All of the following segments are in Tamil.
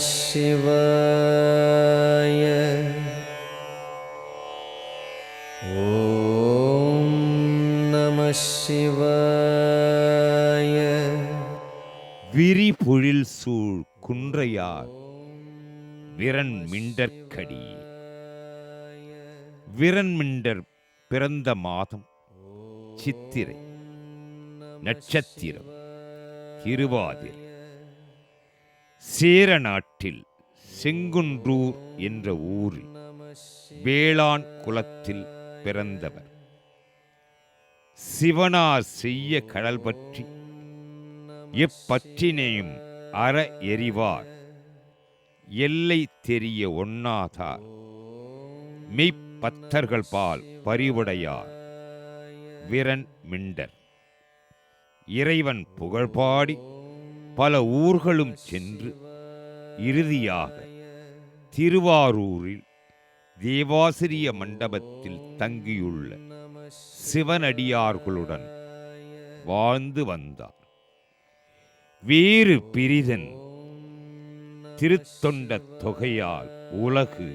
சிவாய. ஓம் நம சிவாய. விரிபொழில் சூழ் குன்றையார் விரண்மிண்டற்கடி. விரண்மிண்டர் பிறந்த மாதம் சித்திரை, நட்சத்திரம் திருவாதிரை. சேர நாட்டில் செங்குன்றூர் என்ற ஊரில் வேளாண் குலத்தில் பிறந்தவர். சிவனார் செய்ய கடல் பற்றி எப்பற்றினையும் அற எறிவார். எல்லை தெரிய ஒண்ணாதார் மெய்ப்பத்தர்கள் பால் பரிவுடையார் விரண்மிண்டர். இறைவன் புகழ்பாடி பல ஊர்களும் சென்று இறுதியாக திருவாரூரில் தேவாசிரிய மண்டபத்தில் தங்கியுள்ள சிவனடியார்களுடன் வாழ்ந்து வந்தார். வேறு பிரிதன் திருத்தொண்ட தொகையால் உலகு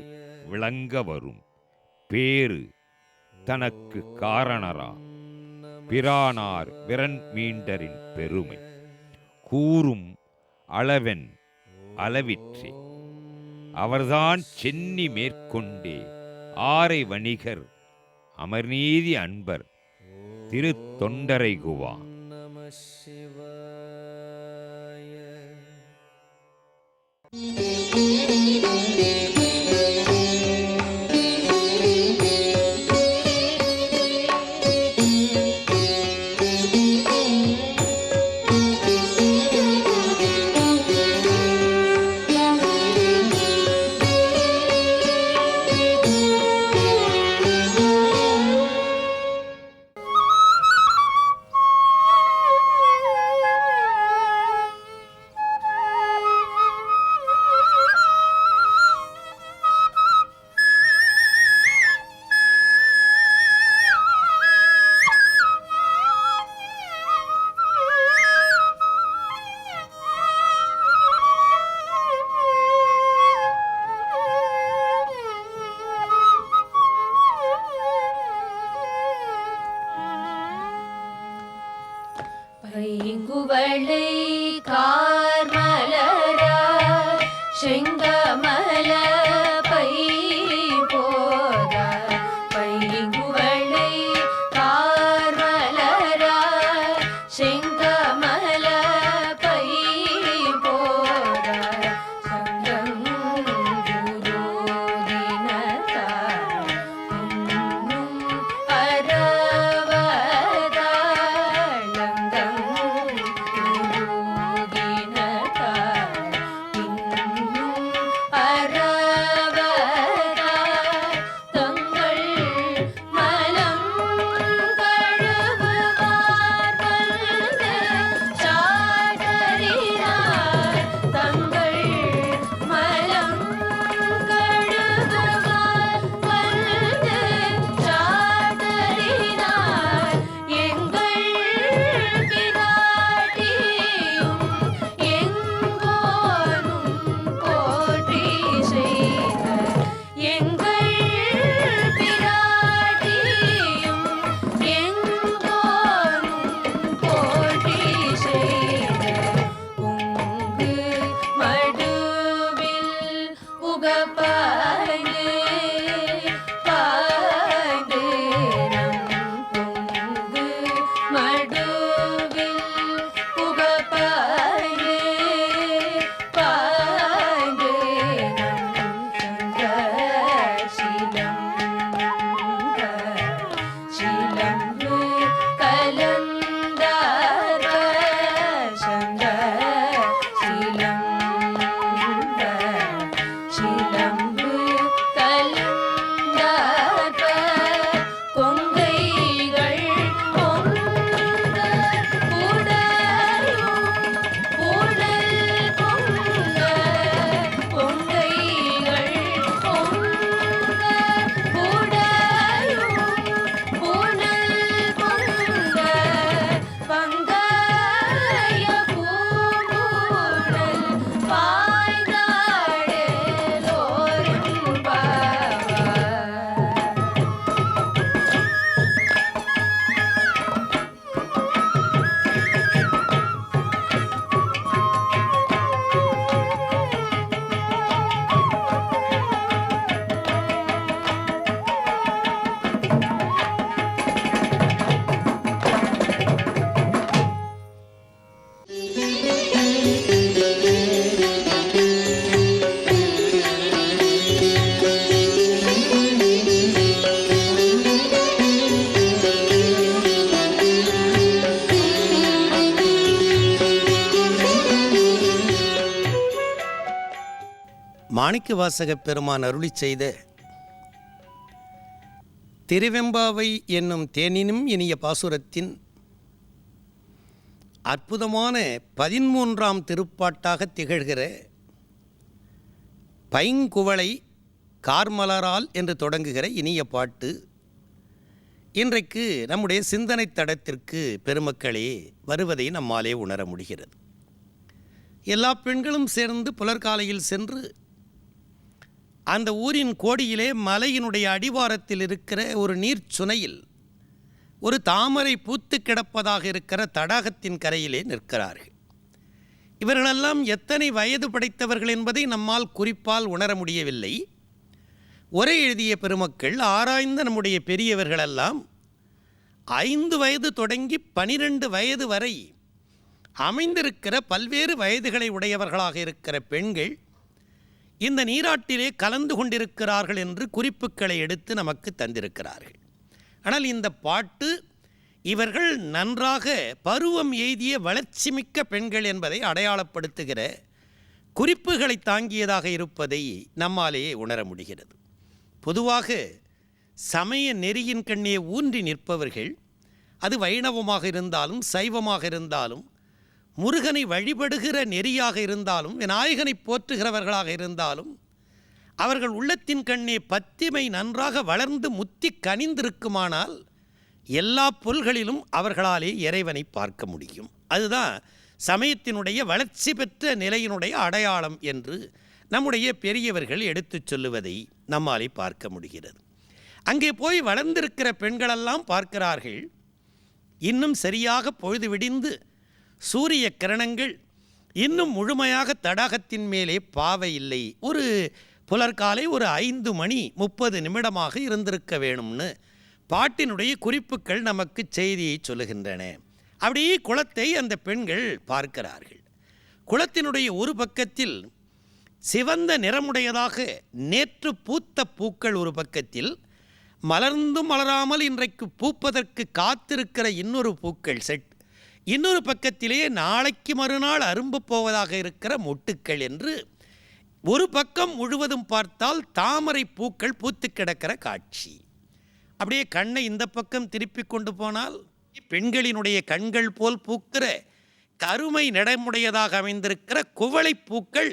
விளங்க வரும் பேறு தனக்கு காரணரா பிரானார் விரண்மீண்டரின் பெருமை கூறும் அளவென் அளவிற்றே. அவர்தான் சென்னி மேற்கொண்டே ஆரை வணிகர் அமர்நீதி அன்பர் திருத்தொண்டரை குவா. பைங்குவளை கார்மலரா செங்கமல பை போதா. பைங்குவளை கார்மலரா செங்கமல பை போதா. சங்கங்குரோதினதார் என்னும் அரவதார். சிலம்பு மாணிக்கவாசகப் பெருமான் அருளிச் செய்த திருவெம்பாவை என்னும் தேனினும் இனிய பாசுரத்தின் அற்புதமான 13ஆம் திருப்பாட்டாக திகழ்கிற பைங்குவளை கார்மலரால் என்று தொடங்குகிற இனிய பாட்டு இன்றைக்கு நம்முடைய சிந்தனை தடத்திற்கு பெருமக்களே வருவதை நம்மாலே உணர முடிகிறது. எல்லா பெண்களும் சேர்ந்து புலர்காலையில் சென்று அந்த ஊரின் கோடியிலே மலையினுடைய அடிவாரத்தில் இருக்கிற ஒரு நீர்ச்சுனையில் ஒரு தாமரை பூத்து கிடப்பதாக இருக்கிற தடாகத்தின் கரையிலே நிற்கிறார்கள். இவர்களெல்லாம் எத்தனை வயது படைத்தவர்கள் என்பதை நம்மால் குறிப்பால் உணர முடியவில்லை. உரை எழுதிய பெருமக்கள் ஆராய்ந்த நம்முடைய பெரியவர்களெல்லாம் 5 வயது தொடங்கி 12 வயது வரை அமைந்திருக்கிற பல்வேறு வயதுகளை உடையவர்களாக இருக்கிற பெண்கள் இந்த நீராட்டிலே கலந்து கொண்டிருக்கிறார்கள் என்று குறிப்புகளை எடுத்து நமக்கு தந்திருக்கிறார்கள். ஆனால் இந்த பாட்டு இவர்கள் நன்றாக பருவம் எய்திய வளர்ச்சிமிக்க பெண்கள் என்பதை அடையாளப்படுத்துகிற குறிப்புகளை தாங்கியதாக இருப்பதை நம்மாலேயே உணர முடிகிறது. பொதுவாக சமய நெறியின் கண்ணே ஊன்றி நிற்பவர்கள், அது வைணவமாக இருந்தாலும் சைவமாக இருந்தாலும் முருகனை வழிபடுகிற நெறியாக இருந்தாலும் விநாயகனை போற்றுகிறவர்களாக இருந்தாலும் அவர்கள் உள்ளத்தின் கண்ணே பத்திமை நன்றாக வளர்ந்து முத்தி கனிந்திருக்குமானால் எல்லா பொருள்களிலும் அவர்களாலே இறைவனை பார்க்க முடியும். அதுதான் சமயத்தினுடைய வளர்ச்சி பெற்ற நிலையினுடைய அடையாளம் என்று நம்முடைய பெரியவர்கள் எடுத்துச் சொல்லுவதை நம்மாலே பார்க்க முடிகிறது. அங்கே போய் வளர்ந்திருக்கிற பெண்களெல்லாம் பார்க்கிறார்கள், இன்னும் சரியாக பொழுது விடிந்து சூரிய கிரணங்கள் இன்னும் முழுமையாக தடாகத்தின் மேலே பாவை இல்லை. ஒரு புலர்காலை ஒரு 5 மணி 30 நிமிடமாக இருந்திருக்க வேணும்னு பாட்டினுடைய குறிப்புகள் நமக்கு செய்தியை சொல்லுகின்றன. அப்படியே குளத்தை அந்த பெண்கள் பார்க்கிறார்கள். குளத்தினுடைய ஒரு பக்கத்தில் சிவந்த நிறமுடையதாக நேற்று பூத்த பூக்கள் ஒரு பக்கத்தில், மலர்ந்தும் மலராமல் இன்றைக்கு பூப்பதற்கு காத்திருக்கிற இன்னொரு பூக்கள் செட், இன்னொரு பக்கத்திலே நாளைக்கு மறுநாள் அரும்பு போவதாக இருக்கிற மொட்டுக்கள் என்று ஒரு பக்கம் முழுவதும் பார்த்தால் தாமரை பூக்கள் பூத்து கிடக்கிற காட்சி. அப்படியே கண்ணை இந்த பக்கம் திருப்பி கொண்டு போனால் பெண்களினுடைய கண்கள் போல் பூக்கிற கருமை நிறமுடையதாக அமைந்திருக்கிற குவளை பூக்கள்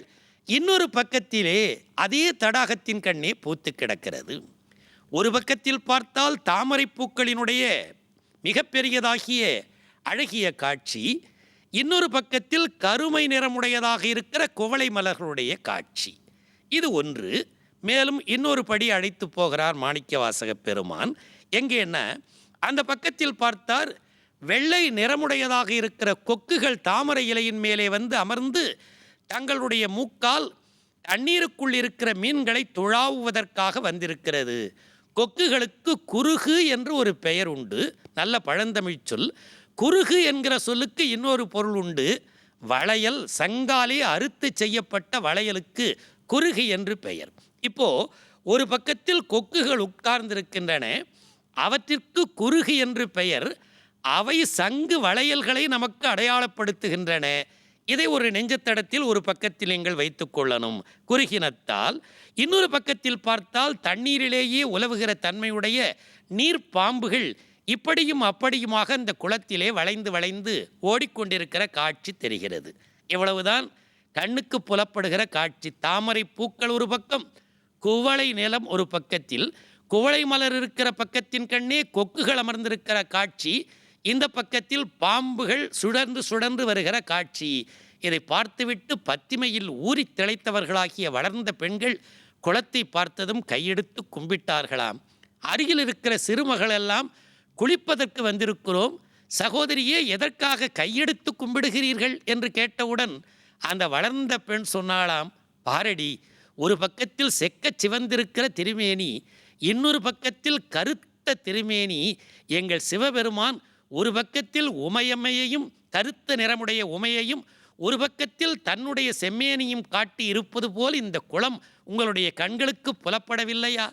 இன்னொரு பக்கத்திலே அதே தடாகத்தின் கண்ணே பூத்து கிடக்கிறது. ஒரு பக்கத்தில் பார்த்தால் தாமரை பூக்களினுடைய மிகப்பெரியதாகிய அழகிய காட்சி, இன்னொரு பக்கத்தில் கருமை நிறமுடையதாக இருக்கிற குவளை மலர்களுடைய காட்சி. இது ஒன்று. மேலும் இன்னொரு படி அழைத்து போகிறார் மாணிக்கவாசகப் பெருமான். எங்கேன்னா அந்த பக்கத்தில் பார்த்தார் வெள்ளை நிறமுடையதாக இருக்கிற கொக்குகள் தாமரை இலையின் மேலே வந்து அமர்ந்து தங்களுடைய மூக்கால் தண்ணீருக்குள் இருக்கிற மீன்களை துழாவுவதற்காக வந்திருக்கிறது. கொக்குகளுக்கு குருகு என்று ஒரு பெயர் உண்டு, நல்ல பழந்தமிழ் சொல். குருகு என்கிற சொல்லுக்கு இன்னொரு பொருள் உண்டு, வளையல். சங்காலே அறுத்து செய்யப்பட்ட வளையலுக்கு குருகு என்று பெயர். இப்போ ஒரு பக்கத்தில் கொக்குகள் உட்கார்ந்திருக்கின்றன, அவற்றிற்கு குருகு என்று பெயர். அவை சங்கு வளையல்களை நமக்கு அடையாளப்படுத்துகின்றன. இதை ஒரு நெஞ்சத்தடத்தில் ஒரு பக்கத்தில் நீங்கள் வைத்துக் கொள்ளணும், குறுகினத்தால். இன்னொரு பக்கத்தில் பார்த்தால் தண்ணீரிலேயே உலவுகிற தன்மையுடைய நீர் பாம்புகள் இப்படியும் அப்படியுமாக இந்த குளத்திலே வளைந்து வளைந்து ஓடிக்கொண்டிருக்கிற காட்சி தெரிகிறது. இவ்வளவுதான் கண்ணுக்கு புலப்படுகிற காட்சி. தாமரை பூக்கள் ஒரு பக்கம், குவளை நிலம் ஒரு பக்கத்தில், குவளை மலர் இருக்கிற பக்கத்தின் கண்ணே கொக்குகள் அமர்ந்திருக்கிற காட்சி, இந்த பக்கத்தில் பாம்புகள் சுழன்று சுழன்று வருகிற காட்சி. இதை பார்த்துவிட்டு பத்திமையில் ஊறி திளைத்தவர்களாகிய வளர்ந்த பெண்கள் குளத்தை பார்த்ததும் கையெடுத்து கும்பிட்டார்களாம். அருகில் இருக்கிற சிறுமகளெல்லாம் குளிப்பதற்கு வந்திருக்கிறோம், சகோதரியே எதற்காக கையெடுத்து கும்பிடுகிறீர்கள் என்று கேட்டவுடன் அந்த வளர்ந்த பெண் சொன்னாளாம், பாரடி, ஒரு பக்கத்தில் செக்கச் சிவந்திருக்கிற திருமேனி, இன்னொரு பக்கத்தில் கருத்த திருமேனி எங்கள் சிவபெருமான், ஒரு பக்கத்தில் உமையம்மையையும் கருத்த நிறமுடைய உமையையும் ஒரு பக்கத்தில் தன்னுடைய செம்மேனியும் காட்டி இருப்பது போல் இந்த குளம் உங்களுடைய கண்களுக்கு புலப்படவில்லையா?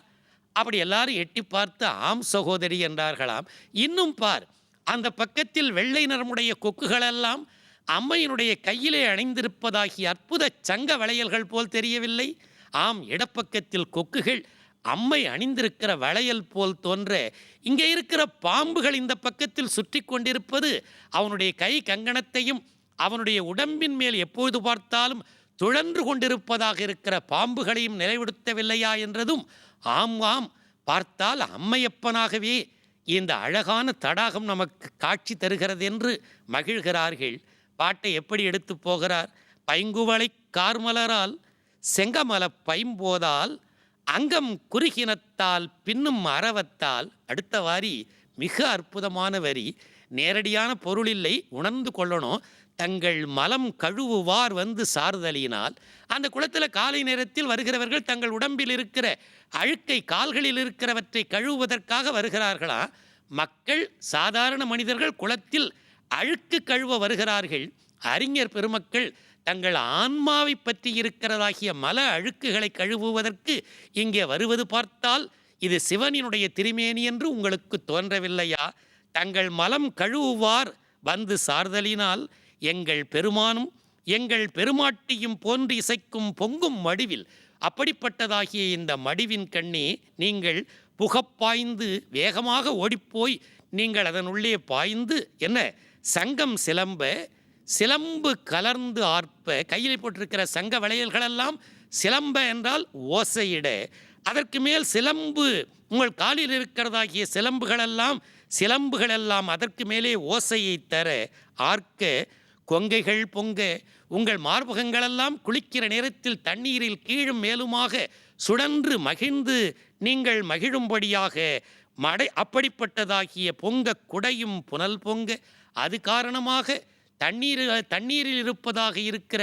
அப்படி எல்லாரும் எட்டி பார்த்து ஆம் சகோதரி என்றார்களாம். இன்னும் பார், அந்த பக்கத்தில் வெள்ளை நிறமுடைய கொக்குகளெல்லாம் அம்மையினுடைய கையிலே அணிந்திருப்பதாகிய அற்புத சங்க வளையல்கள் போல் தெரியவில்லை? ஆம், இடப்பக்கத்தில் கொக்குகள் அம்மை அணிந்திருக்கிற வளையல் போல் தோன்ற, இங்கே இருக்கிற பாம்புகள் இந்த பக்கத்தில் சுற்றி கொண்டிருப்பது அவனுடைய கை கங்கணத்தையும் அவனுடைய உடம்பின் மேல் எப்பொழுது பார்த்தாலும் துழன்று கொண்டிருப்பதாக இருக்கிற பாம்புகளையும் நிலைப்படுத்தவில்லையா என்றதும், ஆம் ஆம், பார்த்தால் அம்மையப்பனாகவே இந்த அழகான தடாகம் நமக்கு காட்சி தருகிறது என்று மகிழ்கிறார்கள். பாட்டை எப்படி எடுத்து போகிறார்? பைங்குவளை கார்மலரால் செங்கமல பைம்போதால் அங்கம் குறுகினத்தால் பின்னும் அரவத்தால். அடுத்த வாரி மிக அற்புதமான வரி. நேரடியான பொருளில்லை, உணர்ந்து கொள்ளணும். தங்கள் மலம் கழுவுவார் வந்து சார்தலினால். அந்த குளத்தில் காலை நேரத்தில் வருகிறவர்கள் தங்கள் உடம்பில் இருக்கிற அழுக்கை, கால்களில் இருக்கிறவற்றை கழுவுவதற்காக வருகிறார்களா? மக்கள், சாதாரண மனிதர்கள் குளத்தில் அழுக்கு கழுவ வருகிறார்கள். அறிஞர் பெருமக்கள் தங்கள் ஆன்மாவை பற்றி இருக்கிறதாகிய மல அழுக்குகளை கழுவுவதற்கு இங்கே வருவது பார்த்தால் இது சிவனினுடைய திருமேனி என்று உங்களுக்கு தோன்றவில்லையா? தங்கள் மலம் கழுவுவார் வந்து சார்தலினால் எங்கள் பெருமானும் எங்கள் பெருமாட்டியும் போன்று இசைக்கும் பொங்கும் மடிவில். அப்படிப்பட்டதாகிய இந்த மடிவின் கண்ணே நீங்கள் புகப்பாய்ந்து வேகமாக ஓடிப்போய் நீங்கள் அதனுள்ளே பாய்ந்து என்ன சங்கம் சிலம்ப, சிலம்பு கலர்ந்து ஆர்ப்ப. கையில் போட்டிருக்கிற சங்க வளையல்களெல்லாம் சிலம்ப என்றால் ஓசையிட, அதற்கு மேல் சிலம்பு உங்கள் காலில் இருக்கிறதாகிய சிலம்புகளெல்லாம் அதற்கு மேலே ஓசையை தர ஆர்க்க, கொங்கைகள் பொங்க, உங்கள் மார்பகங்களெல்லாம் குளிக்கிற நேரத்தில் தண்ணீரில் கீழும் மேலுமாக சுழன்று மகிழ்ந்து நீங்கள் மகிழும்படியாக அப்படிப்பட்டதாகிய பொங்க குடையும் புனல் பொங்க. அது காரணமாக தண்ணீரில் இருப்பதாக இருக்கிற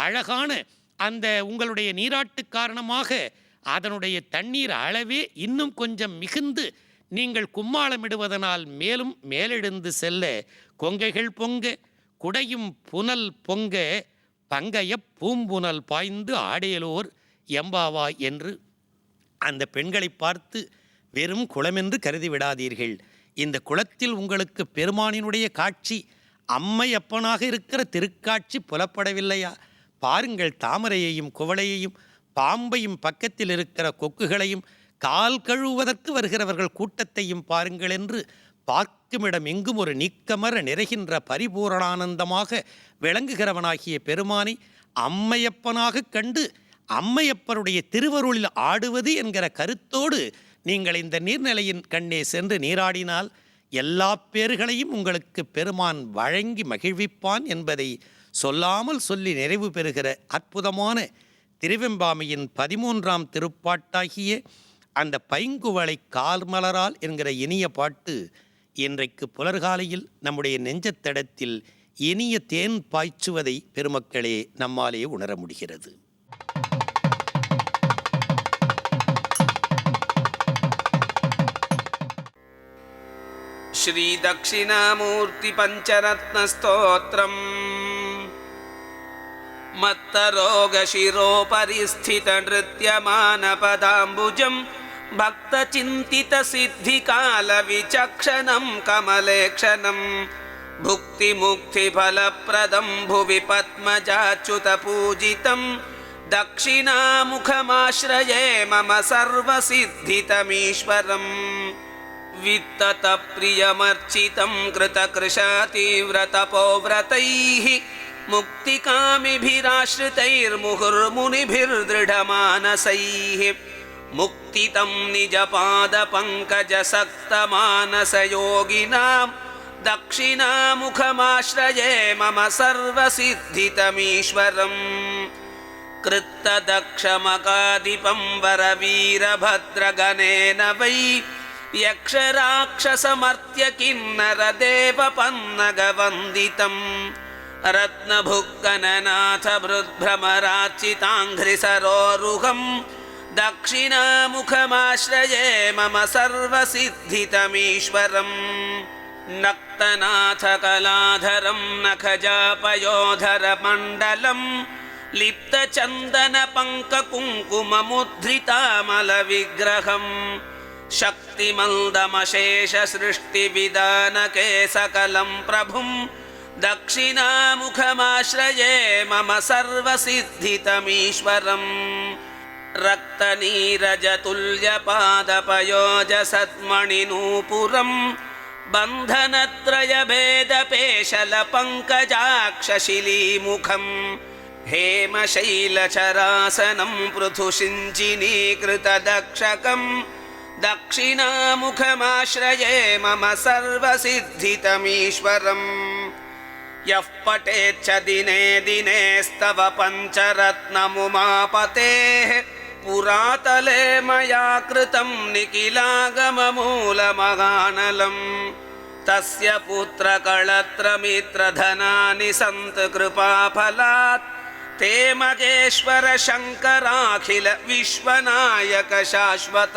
அழகான அந்த உங்களுடைய நீராட்டு காரணமாக அதனுடைய தண்ணீர் அளவே இன்னும் கொஞ்சம் மிகுந்து நீங்கள் கும்மாளமிடுவதனால் மேலும் மேலெழுந்து செல்ல, கொங்கைகள் பொங்க குடையும் புனல் பொங்க பங்கைய பூம்புனல் பாய்ந்து ஆடேலோர் எம்பாவா என்று அந்த பெண்களை பார்த்து வெறும் குளமென்று கருதி விடாதீர்கள். இந்த குளத்தில் உங்களுக்கு பெருமானினுடைய காட்சி, அம்மையப்பனாக இருக்கிற திருக்காட்சி புலப்படவில்லையா? பாருங்கள், தாமரையையும் குவளையையும் பாம்பையும் பக்கத்தில் இருக்கிற கொக்குகளையும் கால் கழுவுவதற்கு வருகிறவர்கள் கூட்டத்தையும் பாருங்கள் என்று பார்க்குமிடம் எங்கும் ஒரு நீக்கமர நிறைகின்ற பரிபூரணானந்தமாக விளங்குகிறவனாகிய பெருமானை அம்மையப்பனாக கண்டு அம்மையப்பனுடைய திருவருளில் ஆடுவது என்கிற கருத்தோடு நீங்கள் இந்த நீர்நிலையின் கண்ணே சென்று நீராடினால் எல்லா பேறுகளையும் உங்களுக்கு பெருமான் வழங்கி மகிழ்விப்பான் என்பதை சொல்லாமல் சொல்லி நிறைவு பெறுகிற அற்புதமான திருவெம்பாமையின் 13ஆம் திருப்பாட்டாகிய அந்த பைங்குவளை கார்மலரால் என்கிற இனிய பாட்டு இன்றைக்கு புலர்காலையில் நம்முடைய நெஞ்சத்தடத்தில் இனிய தேன் பாய்ச்சுவதை பெருமக்களே நம்மாலே உணர முடிகிறது. श्री दक्षिणामूर्ति पंचरत्न स्तोत्रम् मत्तरोग शिरोपरिस्थित नृत्यमान पदाम्बुजं भक्त चिन्तित सिद्धि काल विचक्षणं कमलेक्षणं भुक्ति मुक्ति फलप्रदं भुवि पद्मजाच्युत पूजितं दक्षिणामुखमाश्रये मम सर्वसिद्धितमीश्वरम् वित्तत प्रियमर्चितं कृतकृशातीव्रतपोव्रतैः मुक्तिकामिभिराश्रितैर्मुहुर्मुनिभिर्दृढमानसैः मुक्तितं निजपादपङ्कजसक्तमानसयोगिनां दक्षिणामुखमाश्रये मम सर्वसिद्धितमीश्वरम् कृत्तदक्षमकाधिपं वरवीरभद्रगणेन वै यक्षराक्षसमर्त्य किन्नरदेवपन्नगवन्दितं रत्नभुक्कननाथ भृद्भ्रमरार्चिताङ्घ्रिसरोरुहं दक्षिणामुखमाश्रये मम सर्वसिद्धितमीश्वरम् नक्तनाथ कलाधरं नखजापयोधरमण्डलं लिप्तचन्दनपङ्ककुङ्कुममुद्रितामलविग्रहम् शक्तिमन्दमशेषसृष्टिविधानके सकलं प्रभुं दक्षिणामुखमाश्रये मम सर्वसिद्धितमीश्वरम् रक्तनीरजतुल्यपादपयोजसद्मणिनूपुरं बन्धनत्रयभेदपेशलपङ्कजाक्षशिलीमुखं हेमशैलचरासनं पृथुसिञ्चिनीकृतदक्षकं दक्षिणामुखमाश्रये मम सर्वसिद्धितमीश्वरम् यः पठेच्च दिने दिने स्तव पञ्चरत्नमुमापतेः पुरातले मया कृतं निखिलागममूलमगानलम् तस्य पुत्रकळत्रमित्रधनानि सन्त कृपाफलात् ते मगेश्वर शङ्कराखिल विश्वनायक शाश्वत।